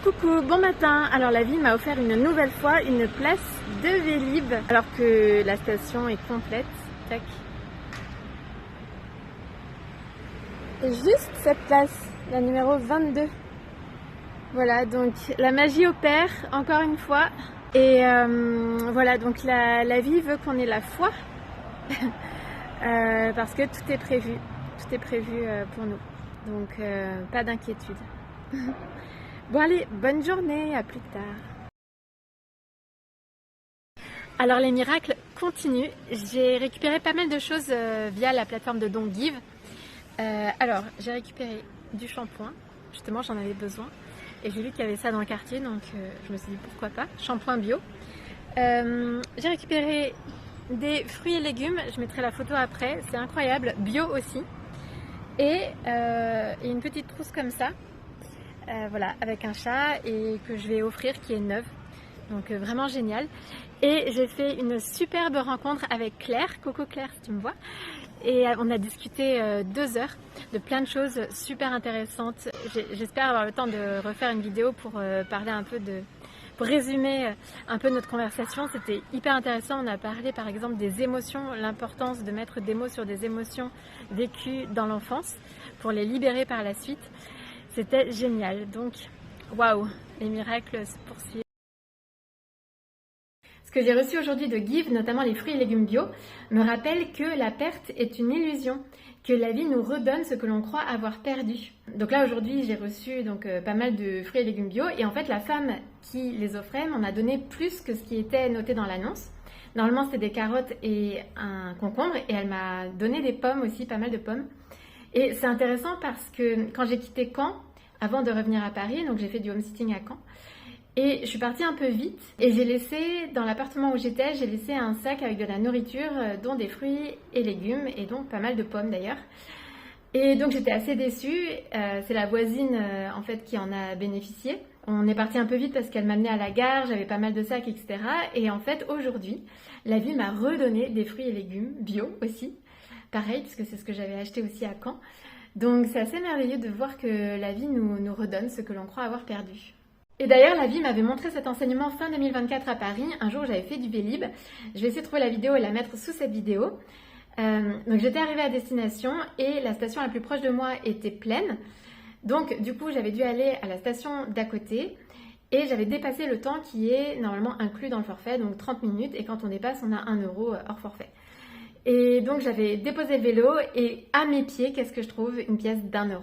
Coucou, bon matin. Alors la vie m'a offert une nouvelle fois une place de Vélib alors que la station est complète. Tac. Et juste cette place, la numéro 22. Voilà, donc la magie opère encore une fois. Et voilà, donc la vie veut qu'on ait la foi parce que tout est prévu. Tout est prévu pour nous. Donc pas d'inquiétude. Bon allez, bonne journée, à plus tard. Alors les miracles continuent. J'ai récupéré pas mal de choses via la plateforme de Don Give. Alors j'ai récupéré du shampoing, justement j'en avais besoin. Et j'ai vu qu'il y avait ça dans le quartier, donc je me suis dit pourquoi pas. Shampoing bio. J'ai récupéré des fruits et légumes, je mettrai la photo après, c'est incroyable, bio aussi. Et une petite trousse comme ça. Voilà, avec un chat et que je vais offrir qui est neuve, donc vraiment génial. Et j'ai fait une superbe rencontre avec Claire, coucou Claire si tu me vois, et on a discuté 2 heures de plein de choses super intéressantes. J'espère avoir le temps de refaire une vidéo pour parler un peu pour résumer un peu notre conversation. C'était hyper intéressant. On a parlé par exemple des émotions, l'importance de mettre des mots sur des émotions vécues dans l'enfance pour les libérer par la suite. C'était génial, donc waouh, les miracles se poursuivent. Ce que j'ai reçu aujourd'hui de Give, notamment les fruits et légumes bio, me rappelle que la perte est une illusion, que la vie nous redonne ce que l'on croit avoir perdu. Donc là aujourd'hui j'ai reçu pas mal de fruits et légumes bio et en fait la femme qui les offrait m'en a donné plus que ce qui était noté dans l'annonce. Normalement c'était des carottes et un concombre et elle m'a donné des pommes aussi, pas mal de pommes. Et c'est intéressant parce que quand j'ai quitté Caen, avant de revenir à Paris, donc j'ai fait du home-sitting à Caen, et je suis partie un peu vite, et j'ai laissé, dans l'appartement où j'étais, j'ai laissé un sac avec de la nourriture, dont des fruits et légumes, et donc pas mal de pommes d'ailleurs. Et donc j'étais assez déçue, c'est la voisine en fait qui en a bénéficié. On est parti un peu vite parce qu'elle m'a amenée à la gare, j'avais pas mal de sacs, etc. Et en fait aujourd'hui, la vie m'a redonné des fruits et légumes, bio aussi, pareil, puisque c'est ce que j'avais acheté aussi à Caen. Donc c'est assez merveilleux de voir que la vie nous redonne ce que l'on croit avoir perdu. Et d'ailleurs, la vie m'avait montré cet enseignement fin 2024 à Paris, un jour j'avais fait du Vélib. Je vais essayer de trouver la vidéo et la mettre sous cette vidéo. Donc j'étais arrivée à destination et la station la plus proche de moi était pleine. Donc du coup j'avais dû aller à la station d'à côté et j'avais dépassé le temps qui est normalement inclus dans le forfait, donc 30 minutes, et quand on dépasse on a 1 € hors forfait. Et donc j'avais déposé le vélo et à mes pieds, qu'est-ce que je trouve? Une pièce d'1 €.